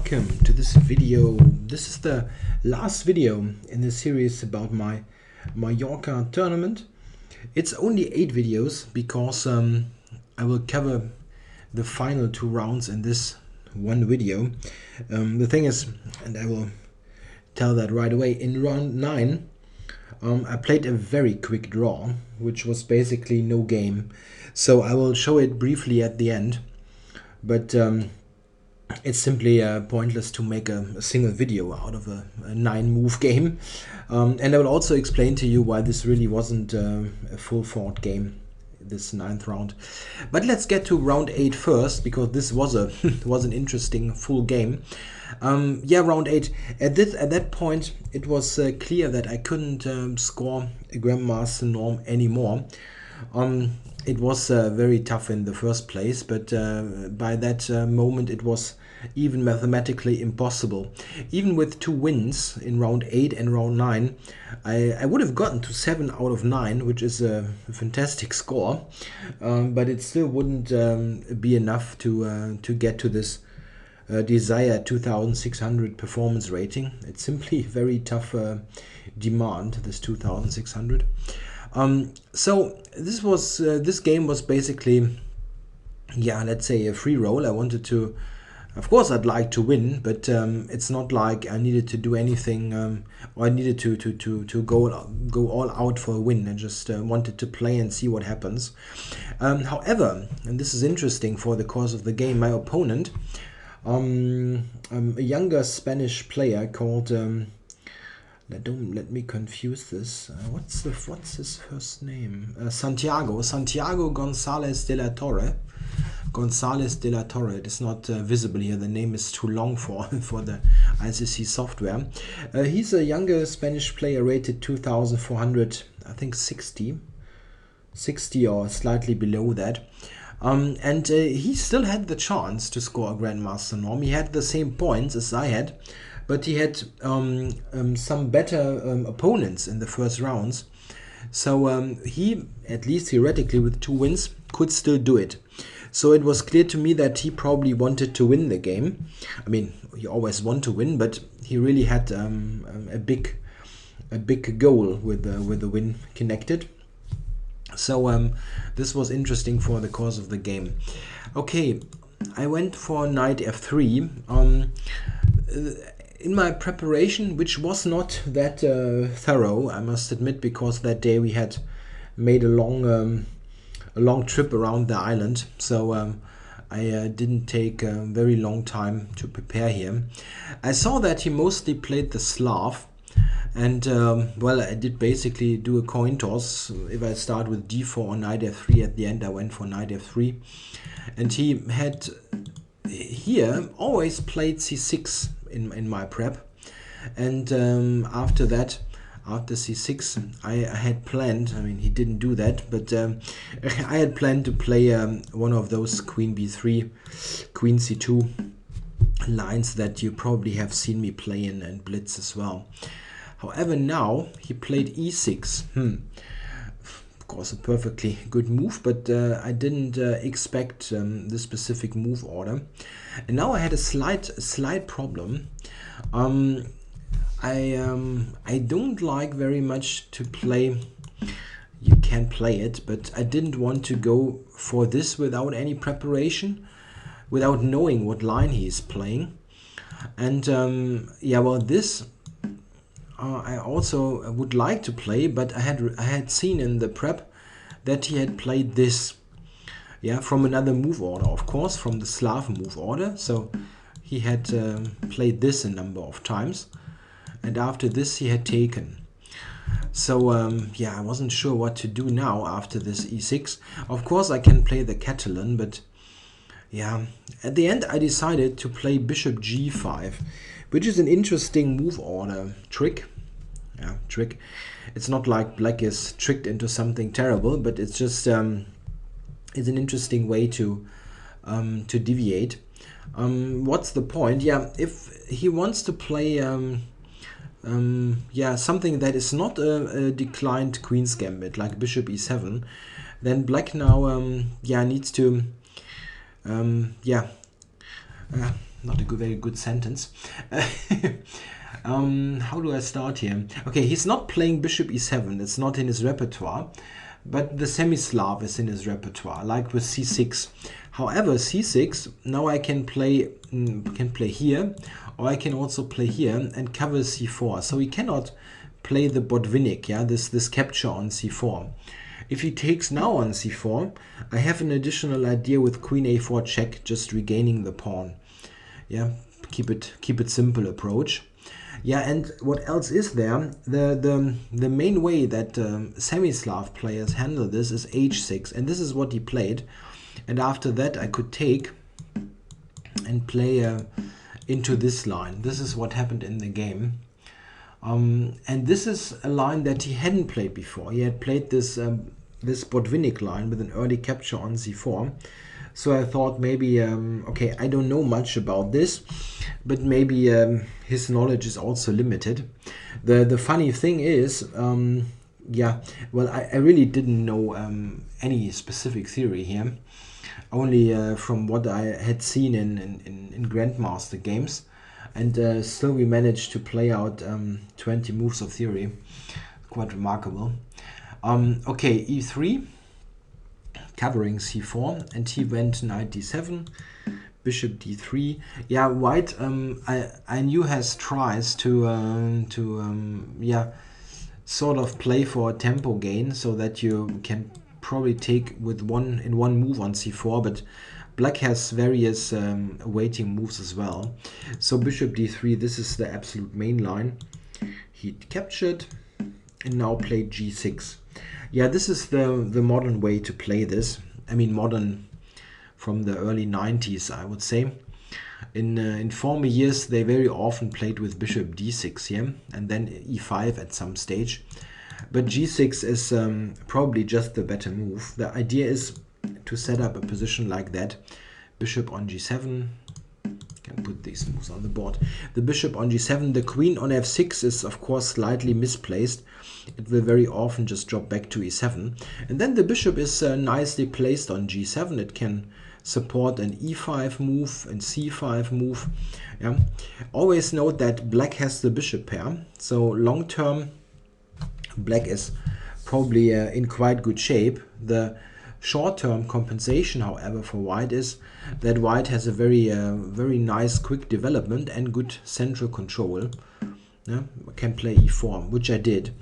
welcome to this video. This is the last video in the series about my Mallorca tournament. It's only 8 videos because I will cover the final 2 rounds in this one video. The thing is, and I will tell that right away, in round 9 I played a very quick draw, which was basically no game. So I will show it briefly at the end, but it's simply pointless to make a single video out of a 9-move game. And I will also explain to you why this really wasn't a full fought game, this 9th round. But let's get to round 8 first, because this was an interesting full game. Yeah, round 8. At that point, it was clear that I couldn't score a Grandmaster norm anymore. It was very tough in the first place, but by that moment it was even mathematically impossible. Even with 2 wins in round 8 and round 9, I would have gotten to 7 out of 9, which is a fantastic score, but it still wouldn't be enough to get to this desired 2600 performance rating. It's simply very tough demand, this 2600. So this game was basically, yeah, let's say a free roll. I wanted to, of course I'd like to win, but it's not like I needed to do anything, or I needed to go all out for a win. I just wanted to play and see what happens. However, and this is interesting for the course of the game, my opponent, a younger Spanish player called don't let me confuse this. What's his first name? Santiago González de la Torre. González de la Torre. It is not visible here. The name is too long for the ICC software. He's a younger Spanish player, rated 2,400, I think 60 or slightly below that. And he still had the chance to score a Grandmaster norm. He had the same points as I had, but he had some better opponents in the first rounds. So he, at least theoretically with 2 wins, could still do it. So it was clear to me that he probably wanted to win the game. I mean, he always want to win, but he really had a big goal with the win connected. So this was interesting for the course of the game. Okay, I went for knight f3. In my preparation, which was not that thorough, I must admit, because that day we had made a long trip around the island, so I didn't take a very long time to prepare here. I saw that he mostly played the Slav, and well, I did basically do a coin toss. If I start with d4 or knight f3, at the end I went for knight f3, and he had here always played c6 in my prep, and after that, after c6, I had planned, I mean he didn't do that, but I had planned to play one of those queen b3, queen c2 lines that you probably have seen me play in and blitz as well. However, now he played e6. Of course, a perfectly good move, but I didn't expect this specific move order. And now I had a slight problem. I don't like very much to play. You can play it, but I didn't want to go for this without any preparation, without knowing what line he is playing. And yeah, well, this I also would like to play, but I had seen in the prep that he had played this, yeah, from another move order, of course, from the Slav move order. So he had played this a number of times, and after this he had taken. So yeah, I wasn't sure what to do now after this e6. Of course I can play the Catalan, but yeah, at the end I decided to play bishop g5, which is an interesting move order trick. Yeah, trick. It's not like black is tricked into something terrible, but it's just it's an interesting way to deviate. What's the point? Yeah, if he wants to play yeah, something that is not a declined queen's gambit, like bishop e7, then black now yeah, needs to yeah not a very good sentence. How do I start here? Okay, he's not playing bishop e7. It's not in his repertoire, but the semi-Slav is in his repertoire, like with c6. However, c6, now I can play here, or I can also play here and cover c4. So he cannot play the Botvinnik, yeah, this capture on c4. If he takes now on c4, I have an additional idea with queen a4 check, just regaining the pawn. Yeah, keep it simple approach. Yeah, and what else is there? The main way that semi-Slav players handle this is h6, and this is what he played. And after that, I could take and play into this line. This is what happened in the game. And this is a line that he hadn't played before. He had played this this Botvinnik line with an early capture on c4. So I thought maybe, okay, I don't know much about this, but maybe his knowledge is also limited. The funny thing is, yeah, well, I really didn't know any specific theory here, only from what I had seen in Grandmaster games. And still we managed to play out 20 moves of theory. Quite remarkable. Okay, e3, covering c4, and he went knight d7, bishop d3. Yeah, white, I knew has tries to yeah, sort of play for a tempo gain, so that you can probably take with one move on c4, but black has various waiting moves as well. So bishop d3, this is the absolute main line. He captured and now played g6. Yeah, this is the modern way to play this. I mean, modern from the early 90s, I would say. In former years, they very often played with bishop d6 here, and then e5 at some stage. But g6 is probably just the better move. The idea is to set up a position like that. Bishop on g7. Can put these moves on the board. The bishop on g7. The queen on f6 is, of course, slightly misplaced. It will very often just drop back to e7. And then the bishop is nicely placed on g7. It can support an e5 move and c5 move. Yeah. Always note that black has the bishop pair. So long term, black is probably in quite good shape. The short-term compensation, however, for white is that white has a very nice quick development and good central control. Yeah, can play e4, which I did.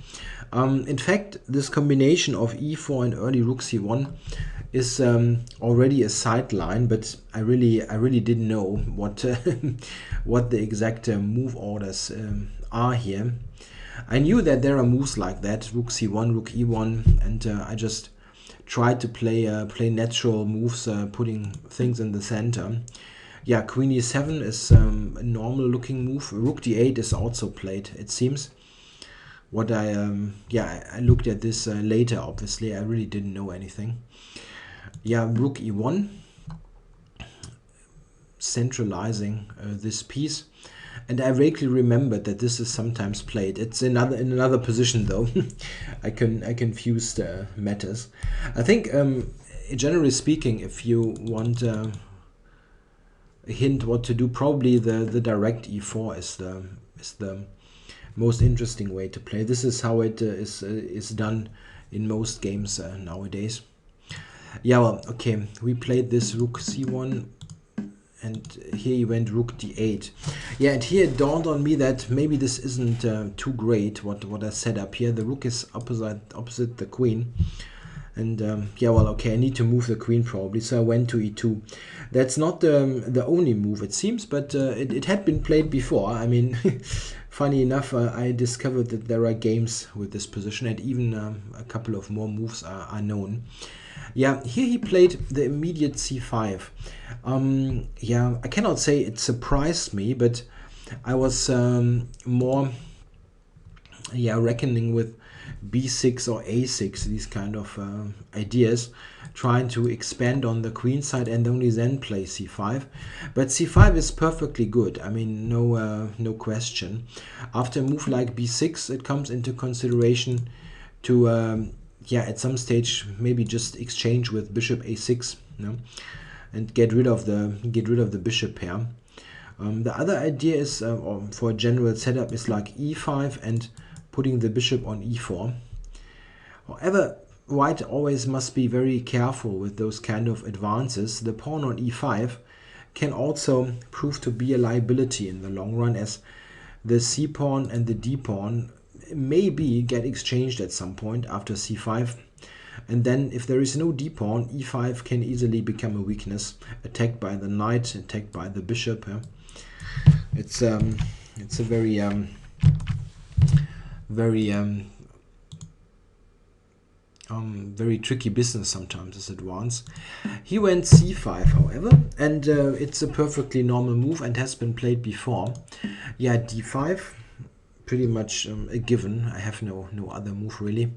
In fact, this combination of e4 and early rook c1 is already a sideline, but I really didn't know what what the exact move orders are here. I knew that there are moves like that, rook c1, rook e1, and I just tried to play natural moves, putting things in the center. Yeah, queen e7 is a normal looking move. Rook d8 is also played, it seems. What yeah, I looked at this later, obviously. I really didn't know anything. Yeah, rook e1, centralizing this piece. And I vaguely remembered that this is sometimes played. It's in another position though. I confused matters. I think, generally speaking, if you want a hint what to do, probably the direct e4 is the most interesting way to play. This is how it is done in most games nowadays. Yeah, well, okay, we played this rook c1. And here he went rook d8. Yeah, and here it dawned on me that maybe this isn't too great, what I set up here. The rook is opposite the queen. And yeah, well, okay, I need to move the queen probably. So I went to e2. That's not the only move, it seems, but it had been played before. I mean, funny enough, I discovered that there are games with this position, and even a couple of more moves are known. Yeah, here he played the immediate c5. Yeah, I cannot say it surprised me, but I was more, yeah, reckoning with b6 or a6, these kind of ideas, trying to expand on the queen side and only then play c5. But c5 is perfectly good. I mean, no question. After a move like b6, it comes into consideration to yeah, at some stage maybe just exchange with bishop a6, you know, and get rid of the bishop pair. The other idea is, or for a general setup, is like e5 and putting the bishop on e4. However, white always must be very careful with those kind of advances. The pawn on e5 can also prove to be a liability in the long run, as the c pawn and the d pawn maybe get exchanged at some point after c5. And then if there is no d pawn, e5 can easily become a weakness, attacked by the knight, attacked by the bishop. It's a very very tricky business sometimes, this advance. He went c5, however, and it's a perfectly normal move and has been played before. Yeah, d5, pretty much a given. I have no other move really.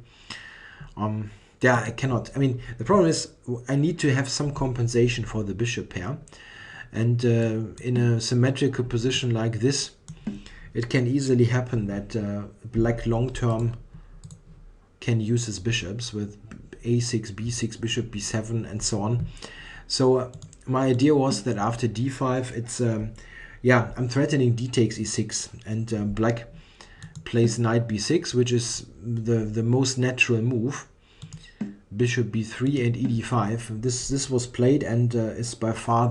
Yeah, I cannot. I mean, the problem is I need to have some compensation for the bishop pair. And in a symmetrical position like this, it can easily happen that black long-term can use his bishops with a6, b6, bishop b7, and so on. So my idea was that after d5, it's yeah, I'm threatening d takes e6, and black plays knight b6, which is the most natural move. Bishop b3 and ed5. This was played and is by far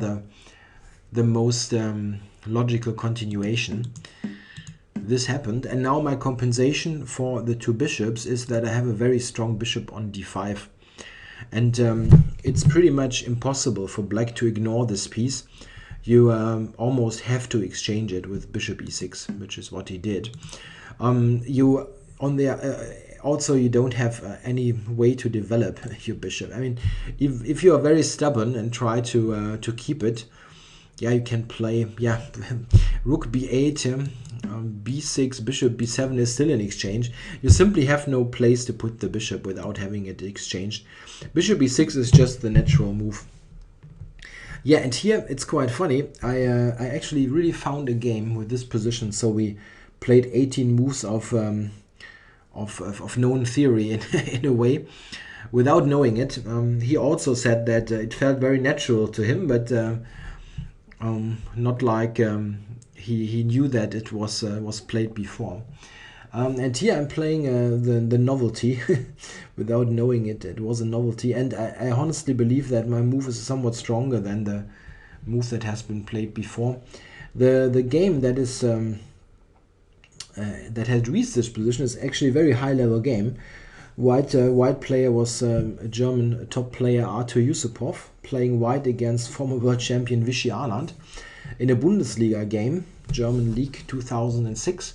the most logical continuation. This happened, and now my compensation for the two bishops is that I have a very strong bishop on d5, and it's pretty much impossible for black to ignore this piece. You almost have to exchange it with bishop e6, which is what he did. Also, you don't have any way to develop your bishop. I mean, if you are very stubborn and try to keep it, yeah, you can play, yeah, rook b8, b6, bishop b7 is still an exchange. You simply have no place to put the bishop without having it exchanged. Bishop b6 is just the natural move. Yeah, and here it's quite funny. I actually really found a game with this position. So we played 18 moves of known theory in a way, without knowing it. He also said that it felt very natural to him, but not like he knew that it was played before. And here I'm playing the novelty without knowing it. It was a novelty, and I honestly believe that my move is somewhat stronger than the move that has been played before. The game that is that had reached this position is actually a very high level game. White player was a German top player, Arthur Yusupov, playing white against former world champion Vichy Arland in a Bundesliga game, German League 2006.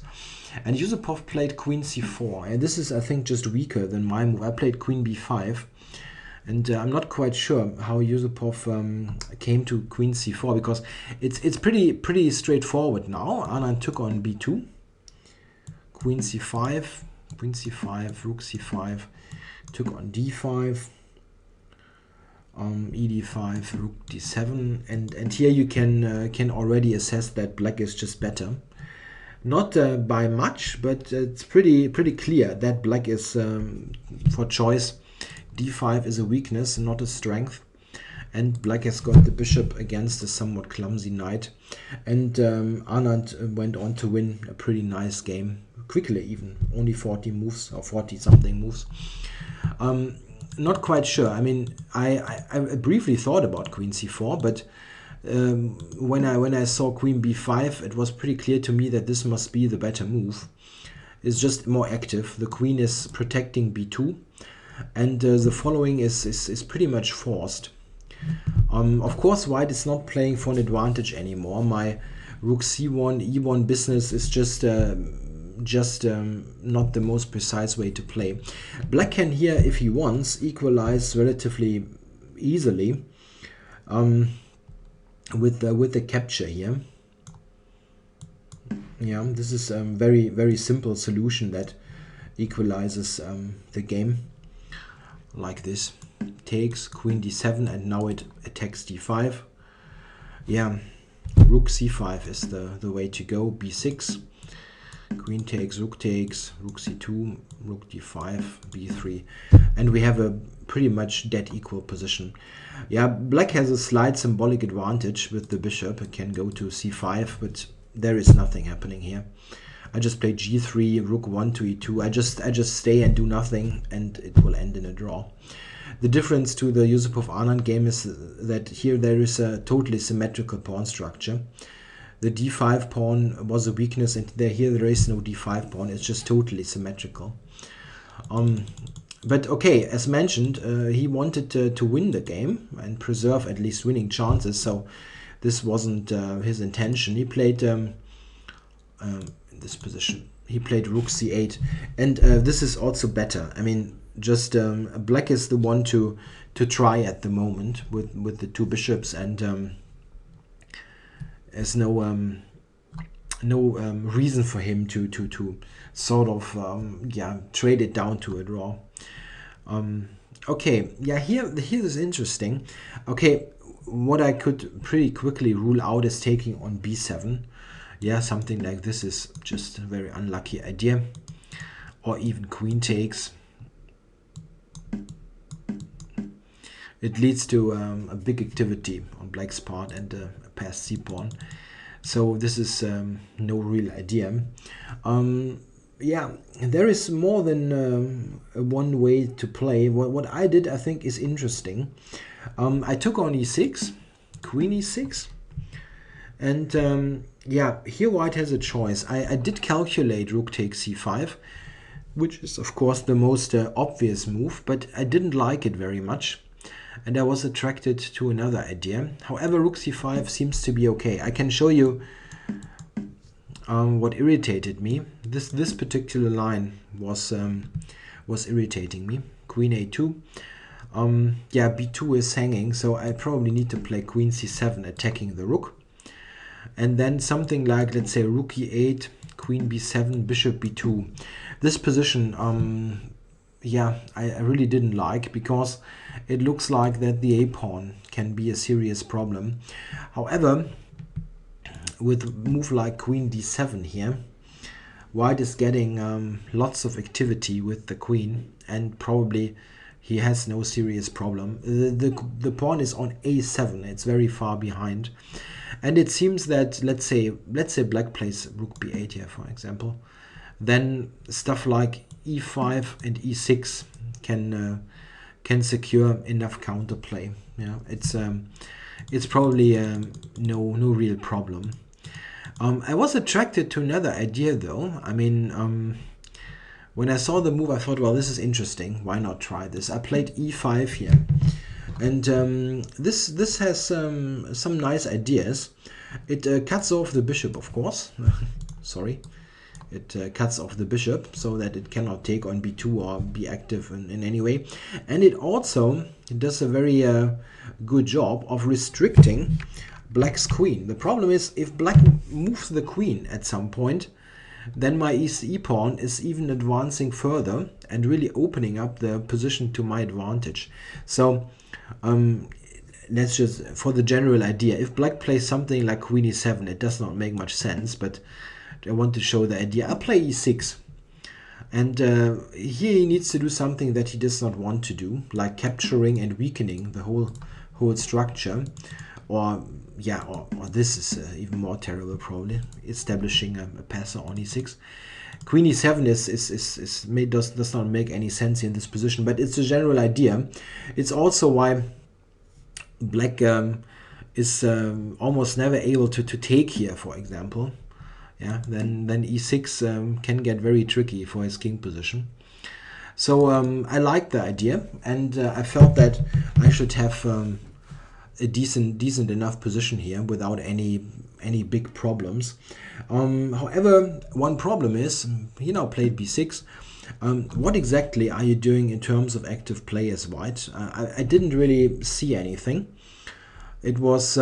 And Yusupov played queen c4, and this is, I think, just weaker than my move. I played queen b5, and I'm not quite sure how Yusupov came to queen c4, because it's pretty straightforward now. Arland took on b2, queen c5, rook c5, took on d5, ed5, rook d7, and here you can already assess that black is just better. Not by much, but it's pretty clear that black is, for choice, d5 is a weakness, not a strength. And black has got the bishop against a somewhat clumsy knight. And Arland went on to win a pretty nice game, quickly even, only 40 moves or 40 something moves. Not quite sure. I mean, I briefly thought about queen c4, but when I saw queen b5, it was pretty clear to me that this must be the better move. It's just more active. The queen is protecting b2, and the following is pretty much forced. Of course, white is not playing for an advantage anymore. My rook c1, e1 business is just not the most precise way to play. Black can here, if he wants, equalize relatively easily with the capture here. Yeah, this is a very simple solution that equalizes the game like this. Takes queen d7, and now it attacks d5. Yeah, rook c5 is the way to go. b6, queen takes, rook c2, rook d5, b3, and we have a pretty much dead equal position. Yeah, black has a slight symbolic advantage with the bishop. It can go to c5, but there is nothing happening here. I just play g3, rook 1 to e2. I just stay and do nothing, and it will end in a draw. The difference to the Yusupov Anand game is that here there is a totally symmetrical pawn structure. The d5 pawn was a weakness, and here there is no d5 pawn. It's just totally symmetrical. But okay, as mentioned, he wanted to win the game and preserve at least winning chances. So this wasn't his intention. He played in this position. He played rook c8, and this is also better. I mean, just black is the one to try at the moment with the two bishops, and there's no reason for him to sort of yeah, trade it down to a draw. Okay, yeah, here is interesting. Okay, what I could pretty quickly rule out is taking on b7. Yeah, something like this is just a very unlucky idea. Or even queen takes. It leads to a big activity on black's part and a passed c-pawn. So this is no real idea. Yeah, there is more than one way to play. What I did, I think, is interesting. I took on e6, queen e6, and yeah, here white has a choice. I did calculate rook takes c5, which is of course the most obvious move, but I didn't like it very much, and I was attracted to another idea. However, rook c5 seems to be okay. I can show you what irritated me. This particular line was irritating me. Queen a2. Yeah, b2 is hanging, so I probably need to play queen c7, attacking the rook. And then something like, let's say, rook e8, queen b7, bishop b2. This position, yeah, I really didn't like, because it looks like that the a-pawn can be a serious problem. However, with a move like queen d7 here, white is getting lots of activity with the queen, and probably he has no serious problem. The pawn is on a7. It's very far behind, and it seems that let's say black plays rook b8 here, for example, then stuff like e5 and e6 can secure enough counterplay. Yeah, it's probably no real problem. I was attracted to another idea though. I mean, when I saw the move, I thought, well, this is interesting. Why not try this? I played e5 here, and this has some nice ideas. It cuts off the bishop, of course. Sorry. It cuts off the bishop so that it cannot take on b2 or be active in any way. And it also does a very good job of restricting black's queen. The problem is, if black moves the queen at some point, then my e pawn is even advancing further and really opening up the position to my advantage. So let's just, for the general idea, if black plays something like queen e7, it does not make much sense, but I want to show the idea. I play e6, and here he needs to do something that he does not want to do, like capturing and weakening the whole structure, or yeah, or this is even more terrible, probably establishing a passer on e6. Queen e7 does not make any sense in this position, but it's a general idea. It's also why black is almost never able to take here, for example. Yeah, then e6 can get very tricky for his king position. So I like the idea, and I felt that I should have a decent enough position here without any big problems. However, one problem is he now played b6. What exactly are you doing in terms of active play as white? I didn't really see anything. It was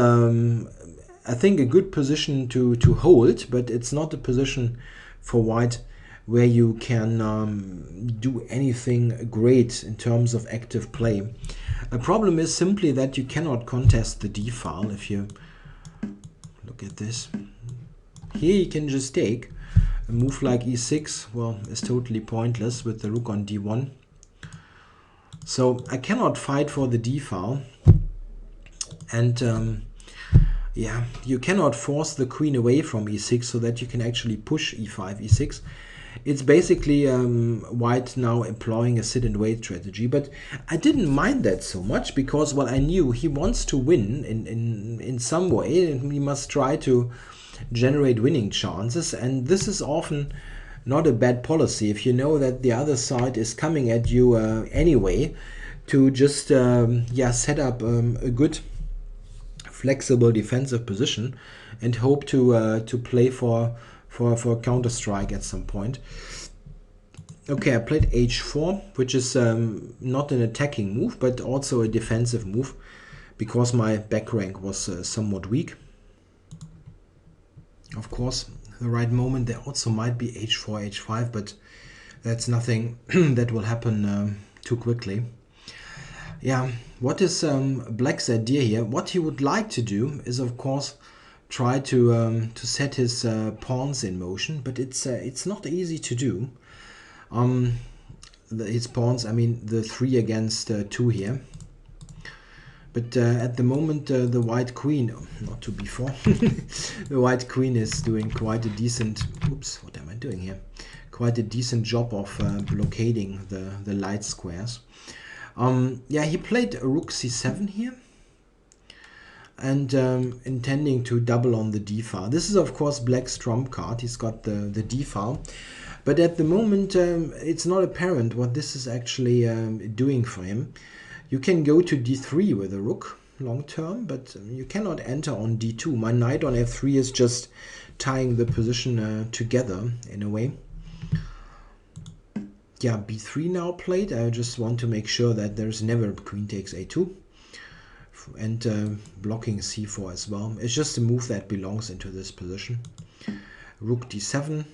I think a good position to hold, but it's not a position for white where you can do anything great in terms of active play. A problem is simply that you cannot contest the d file. If you look at this, here you can just take a move like e6. Well, it's totally pointless with the rook on d1. So I cannot fight for the d file. And yeah, you cannot force the queen away from e6 so that you can actually push e5, e6. It's basically white now employing a sit and wait strategy, but I didn't mind that so much because, well, I knew he wants to win in some way, and he must try to generate winning chances, and this is often not a bad policy if you know that the other side is coming at you anyway, to just yeah, set up a good flexible defensive position and hope to play for counter strike at some point. Okay, I played h4, which is not an attacking move, but also a defensive move because my back rank was somewhat weak. Of course, the right moment there also might be h4, h5, but that's nothing that will happen too quickly. Yeah, what is Black's idea here? What he would like to do is, of course, try to set his pawns in motion, but it's not easy to do. His pawns, I mean the 3 against 2 here. But at the moment the white queen, not to before, the white queen is doing quite a decent, oops, what am I doing here? Quite a decent job of blockading the light squares. Yeah, he played rook c7 here, and intending to double on the d-file. This is of course Black's trump card. He's got the d-file, but at the moment it's not apparent what this is actually doing for him. You can go to d3 with a rook long term, but you cannot enter on d2. My knight on f3 is just tying the position together in a way. Yeah, b3 now played. I just want to make sure that there's never queen takes a2, and blocking c4 as well. It's just a move that belongs into this position. Rook d7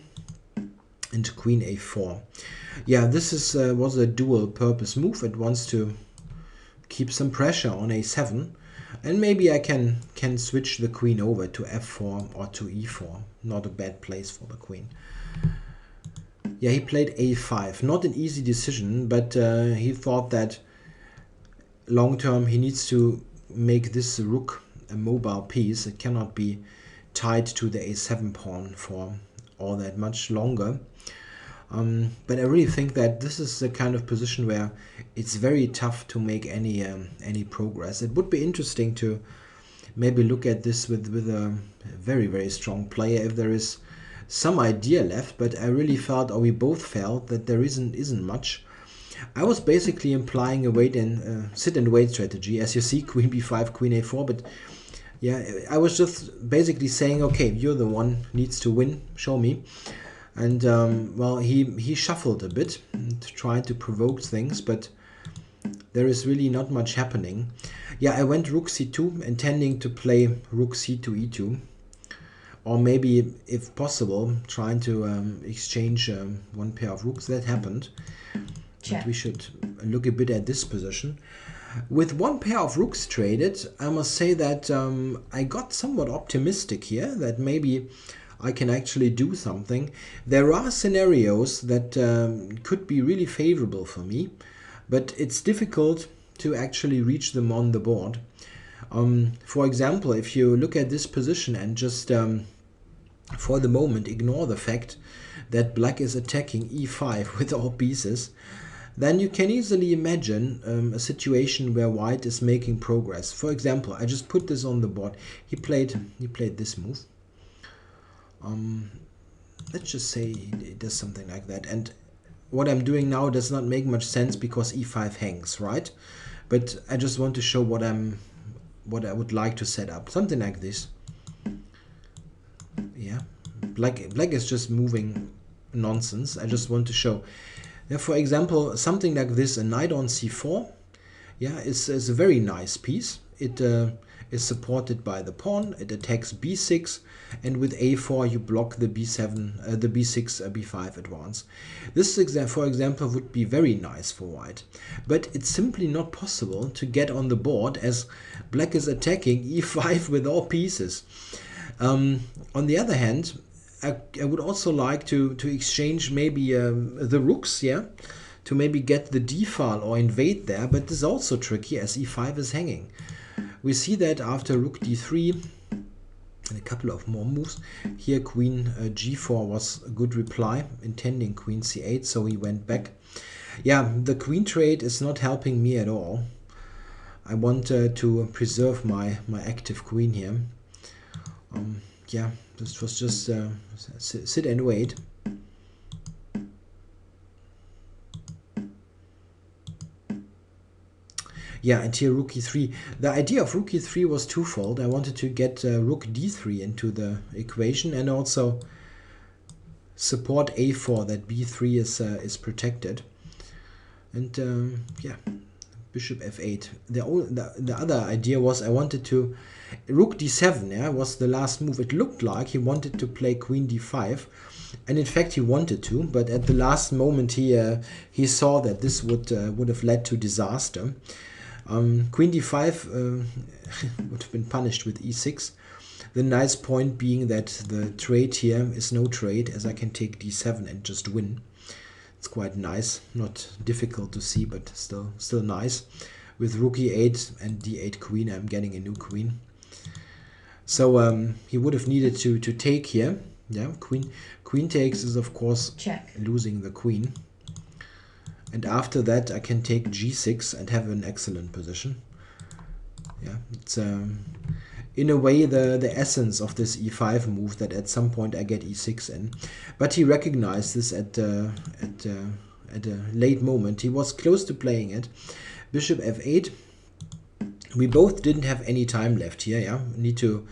and queen a4. Yeah, this is was a dual purpose move. It wants to keep some pressure on a7, and maybe I can switch the queen over to f4 or to e4. Not a bad place for the queen. Yeah, he played a5. Not an easy decision, but he thought that long term he needs to make this rook a mobile piece. It cannot be tied to the a7 pawn for all that much longer. But I really think that this is the kind of position where it's very tough to make any progress. It would be interesting to maybe look at this with a very, very strong player if there is some idea left, but I really felt, or we both felt, that there isn't much. I was basically implying a wait and sit and wait strategy, as you see, queen b5, queen a4, but yeah, I was just basically saying, okay, you're the one needs to win, show me. And well, he shuffled a bit to try to provoke things, but there is really not much happening. Yeah, I went rook c2, intending to play rook c2 e2, or maybe, if possible, trying to exchange one pair of rooks. That happened. But we should look a bit at this position. With one pair of rooks traded, I must say that I got somewhat optimistic here, that maybe I can actually do something. There are scenarios that could be really favorable for me, but it's difficult to actually reach them on the board. For example, if you look at this position and just for the moment ignore the fact that Black is attacking e5 with all pieces, then you can easily imagine a situation where White is making progress. For example, I just put this on the board. He played this move. Let's just say it does something like that, and what I'm doing now does not make much sense because e5 hangs, right? But I just want to show what I would like to set up, something like this. Yeah, black is just moving nonsense. I just want to show. Yeah, for example, something like this, a knight on c4, yeah, is a very nice piece. It is supported by the pawn. It attacks b6, and with a4 you block the b7, the b6, b5 advance. This, for example, would be very nice for White, but it's simply not possible to get on the board as Black is attacking e5 with all pieces. On the other hand, I would also like to exchange maybe the rooks, yeah, to maybe get the d-file or invade there, but this is also tricky as e5 is hanging. We see that after rook d3 and a couple of more moves. Here queen g4 was a good reply, intending queen c8, so he went back. Yeah, the queen trade is not helping me at all. I want to preserve my active queen here. Yeah, this was just sit and wait. Yeah, and here rook e3. The idea of rook e3 was twofold. I wanted to get rook d3 into the equation and also support a4, that b3 is protected. And yeah, bishop f8. The other idea was I wanted to rook d7. Yeah, was the last move. It looked like he wanted to play queen d5, and in fact he wanted to, but at the last moment he saw that this would have led to disaster. Queen d5 would have been punished with e6. The nice point being that the trade here is no trade, as I can take d7 and just win. It's quite nice, not difficult to see, but still nice. With rook e8 and d8 queen, I'm getting a new queen. So he would have needed to take here. Yeah, queen takes is of course check, losing the queen. And after that I can take g6 and have an excellent position. Yeah, it's in a way the essence of this e5 move, that at some point I get e6 in. But he recognized this at a late moment. He was close to playing it. Bishop f8. We both didn't have any time left here. Yeah, we need to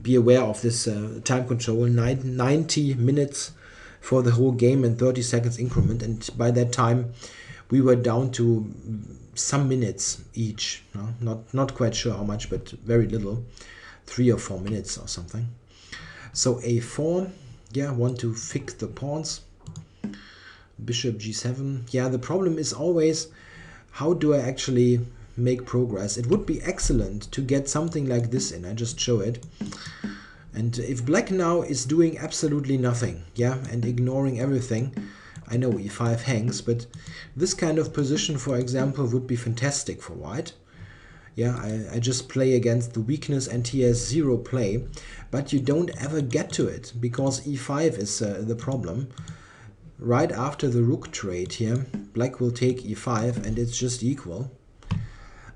be aware of this time control. 90 minutes for the whole game and 30 seconds increment, and by that time we were down to some minutes each. No? Not quite sure how much, but very little, 3 or 4 minutes or something. So a4, yeah, want to fix the pawns. Bishop g7. Yeah, the problem is always, how do I actually make progress? It would be excellent to get something like this in. I just show it. And if black now is doing absolutely nothing, yeah, and ignoring everything, I know e5 hangs, but this kind of position, for example, would be fantastic for white. Yeah, I just play against the weakness and he has zero play, but you don't ever get to it, because e5 is the problem. Right after the rook trade here, black will take e5 and it's just equal.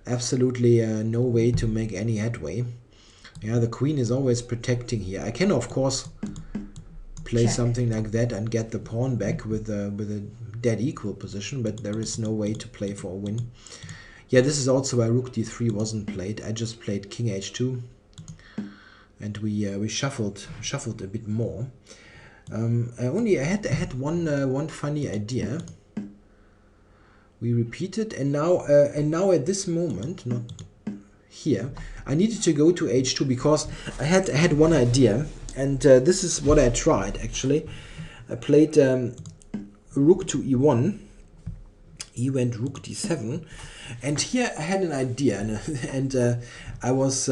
Absolutely no way to make any headway. Yeah, the queen is always protecting here. I can, of course, play something like that and get the pawn back with a dead equal position, but there is no way to play for a win. Yeah, this is also why rook d3 wasn't played. I just played king h2, and we shuffled a bit more. I had one funny idea. We repeated, and now at this moment, not here, I needed to go to h2 because I had one idea, and this is what I tried actually. I played rook to e1. He went rook d7, and here I had an idea, and I was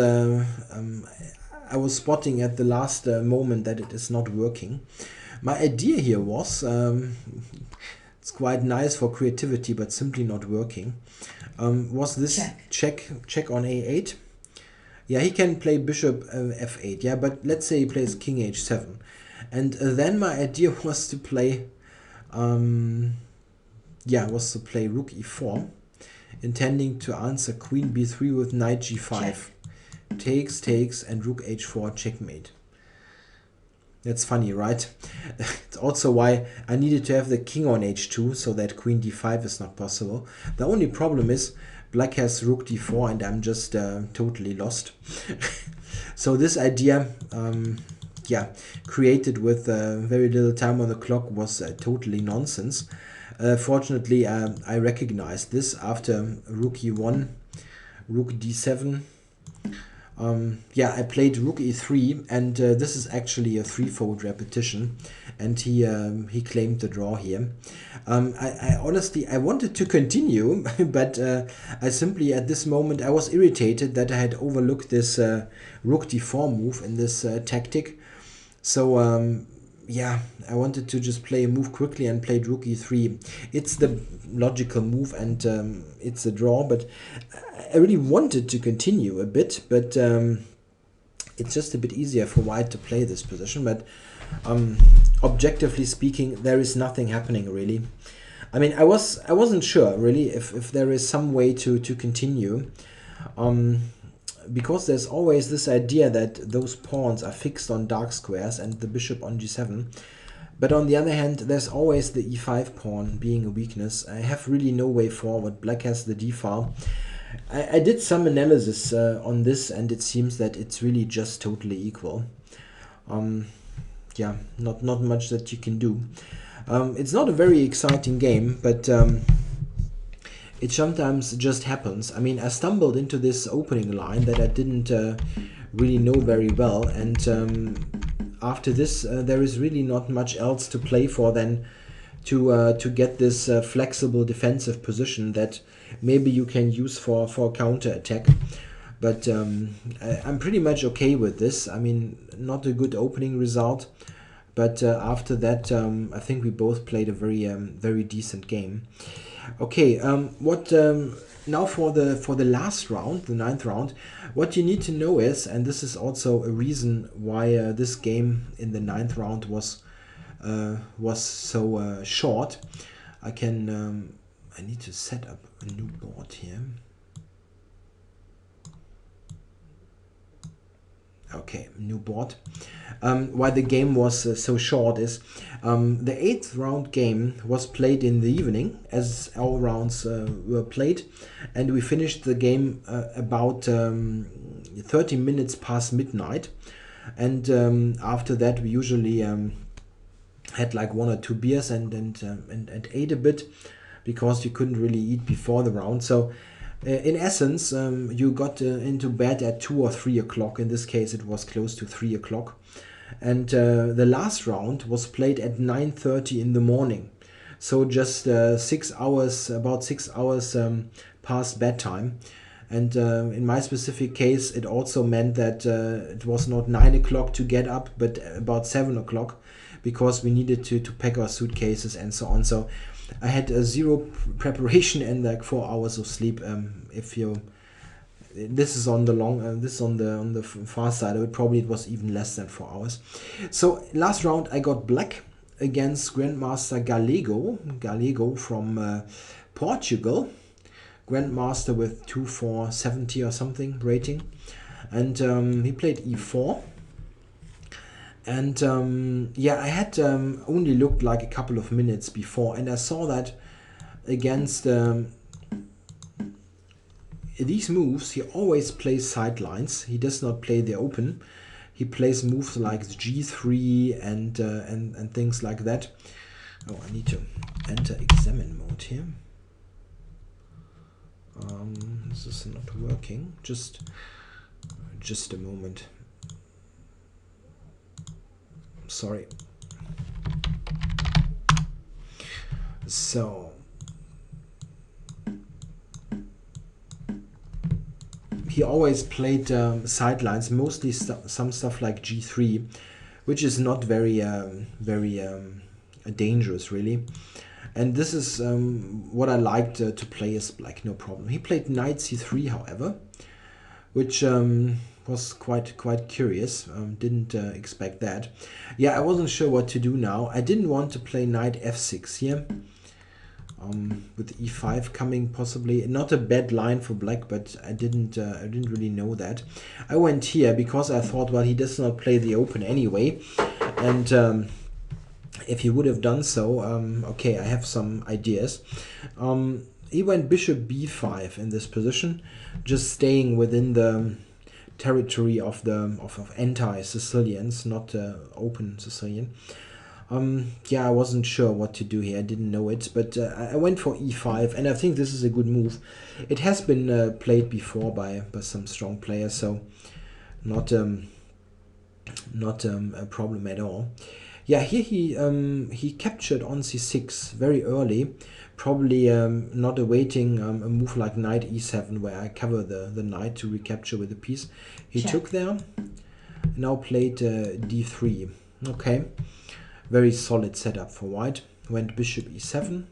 spotting at the last moment that it is not working. My idea here was, it's quite nice for creativity, but simply not working. Was this check on a8? Yeah, he can play bishop f8. Yeah, but let's say he plays king h7, and then my idea was to play, rook e4, intending to answer queen b3 with knight g5. Takes, and rook h4 checkmate. That's funny, right? It's also why I needed to have the king on h2, so that queen d5 is not possible. The only problem is black has rook d4 and I'm just totally lost. So this idea, created with very little time on the clock, was totally nonsense. Fortunately, I recognized this after rook e1, rook d7. I played rook e3, and this is actually a threefold repetition, and he claimed the draw here. I honestly, I wanted to continue, but I simply, at this moment, I was irritated that I had overlooked this rook d4 move in this tactic. So yeah, I wanted to just play a move quickly and played rook e3. It's the logical move, and it's a draw, but I really wanted to continue a bit, but it's just a bit easier for white to play this position. But objectively speaking, there is nothing happening really. I mean, I wasn't sure really if there is some way to continue, because there's always this idea that those pawns are fixed on dark squares and the bishop on g7. But on the other hand, there's always the e5 pawn being a weakness. I have really no way forward. Black has the d file. I did some analysis on this, and it seems that it's really just totally equal. Yeah, not much that you can do. It's not a very exciting game, but it sometimes just happens. I mean, I stumbled into this opening line that I didn't really know very well, and after this there is really not much else to play for than to get this flexible defensive position that maybe you can use for counter attack. But I'm pretty much okay with this. I mean, not a good opening result, but after that I think we both played a very decent game. Okay, what now for the last round, the 9th round, what you need to know is, and this is also a reason why this game in the 9th round was so short. I need to set up a new board here. Okay, new board. Why the game was so short is the 8th round game was played in the evening, as all rounds were played, and we finished the game about 30 minutes past midnight. And after that, we usually had like 1 or 2 beers and ate a bit, because you couldn't really eat before the round. So in essence, you got into bed at 2 or 3 o'clock. In this case, it was close to 3 o'clock. And the last round was played at 9:30 in the morning. So just 6 hours, about 6 hours past bedtime. And in my specific case, it also meant that it was not 9 o'clock to get up, but about 7 o'clock, because we needed to pack our suitcases and so on. So I had zero preparation and like 4 hours of sleep. This is on the long, this on the far side of it. Probably it was even less than 4 hours. So last round I got black against Grandmaster Galego from Portugal. Grandmaster with 2470 or something rating, and he played e4. And yeah, I had only looked like a couple of minutes before, and I saw that against these moves, he always plays sidelines. He does not play the open. He plays moves like g3 and things like that. Oh, I need to enter examine mode here. This is not working. Just a moment. Sorry. So he always played sidelines, mostly some stuff like g3, which is not very dangerous really. And this is what I liked to play as black, no problem. He played knight c3, however, which was quite curious. Didn't expect that. Yeah, I wasn't sure what to do now. I didn't want to play knight f6 here, with e5 coming possibly. Not a bad line for black, but I didn't really know that. I went here because I thought, well, he does not play the open anyway, and if he would have done so, okay, I have some ideas. He went bishop b5 in this position, just staying within the territory of anti-Sicilians, not open Sicilian. Yeah, I wasn't sure what to do here. I didn't know it, but I went for e5, and I think this is a good move. It has been played before by some strong players, so not a problem at all. Yeah, here he captured on c6 very early, probably not awaiting a move like knight e7, where I cover the knight to recapture with a piece. He took there, now played d3. Okay, Very solid setup for white. Went bishop e7.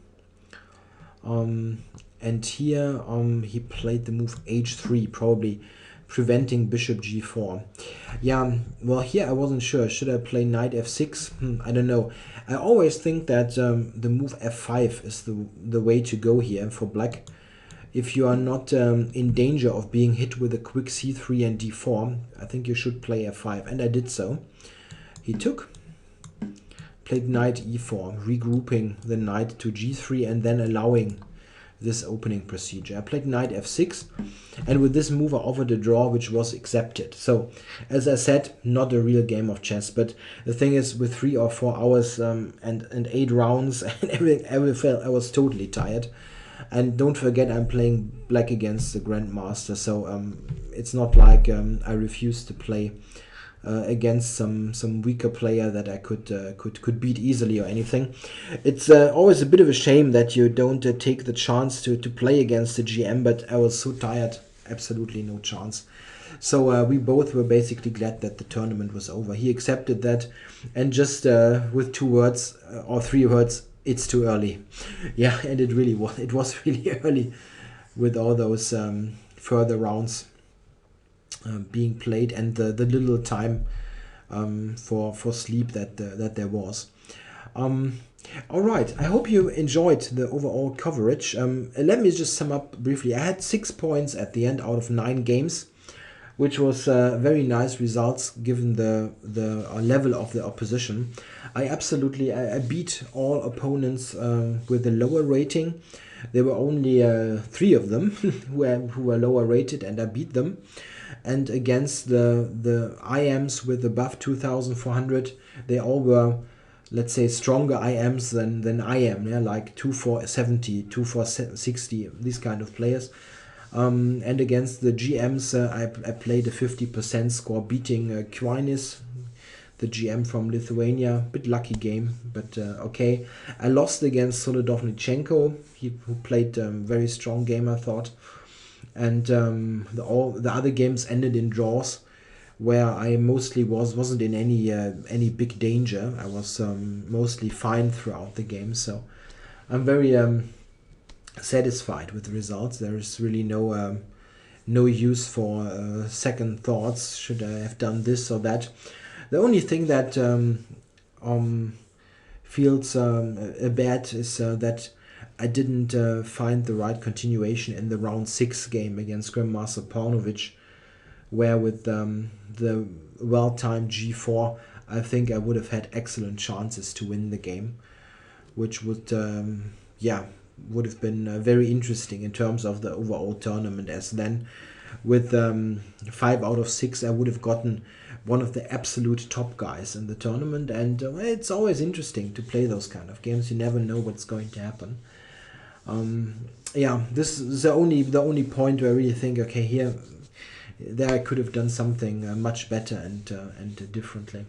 And here he played the move h3, probably preventing bishop g4. Yeah, well, here I wasn't sure. Should I play knight f6? I don't know. I always think that the move f5 is the way to go here for black. If you are not in danger of being hit with a quick c3 and d4, I think you should play f5, and I did so. He took, played knight e4, regrouping the knight to g3 and then allowing this opening procedure. I played knight f6, and with this move I offered a draw, which was accepted. So, as I said, not a real game of chess, but the thing is, with 3 or 4 hours and 8 rounds and everything, I was totally tired. And don't forget, I'm playing black against the grandmaster, so it's not like I refused to play against some weaker player that I could beat easily or anything. It's always a bit of a shame that you don't take the chance to play against the GM, but I was so tired, absolutely no chance. So we both were basically glad that the tournament was over. He accepted that, and just with 2 words or 3 words, it's too early. Yeah, and it really was. It was really early with all those further rounds being played and the little time for sleep that there was. All right, I hope you enjoyed the overall coverage. Let me just sum up briefly. I had 6 points at the end out of 9 games, which was very nice results given the level of the opposition. I beat all opponents with a lower rating. There were only 3 of them who were lower rated, and I beat them. And against the IMs with above 2,400, they all were, let's say, stronger IMs than I am, yeah? Like 2470, 2460, these kind of players. And against the GMs, I played a 50% score, beating Quinis, the GM from Lithuania. Bit lucky game, but okay. I lost against Solodovnichenko, who played a very strong game, I thought. And the other games ended in draws, where I mostly wasn't in any big danger. I was mostly fine throughout the game, so I'm very satisfied with the results. There is really no use for second thoughts. Should I have done this or that? The only thing that feels bad is that I didn't find the right continuation in the round 6 game against Grandmaster Paunovic, where with the well-timed g4, I think I would have had excellent chances to win the game, which would would have been very interesting in terms of the overall tournament, as then with 5 out of 6 I would have gotten one of the absolute top guys in the tournament. And it's always interesting to play those kind of games. You never know what's going to happen. This is the only point where I really think, okay, there I could have done something much better and differently.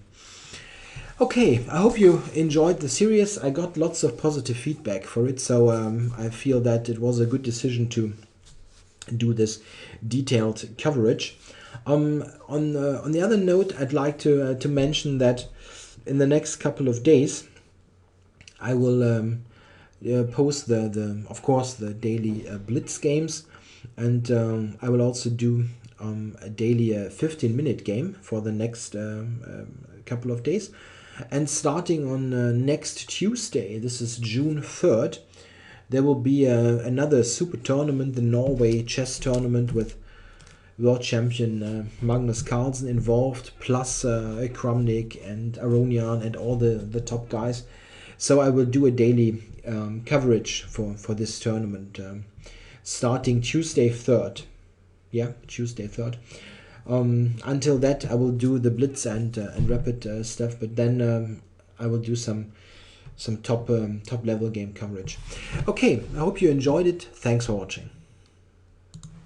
Okay, I hope you enjoyed the series. I got lots of positive feedback for it, so I feel that it was a good decision to do this detailed coverage. On the other note, I'd like to mention that in the next couple of days, I will post of course the daily Blitz games, and I will also do a daily 15-minute game for the next couple of days. And starting on next Tuesday, this is June 3rd, there will be another super tournament, the Norway chess tournament, with world champion Magnus Carlsen involved, plus Kramnik and Aronian and all the top guys. So I will do a daily coverage for this tournament starting Tuesday 3rd. Yeah, Tuesday 3rd. Until that, I will do the Blitz and rapid stuff, but then I will do some top level game coverage. Okay, I hope you enjoyed it. Thanks for watching.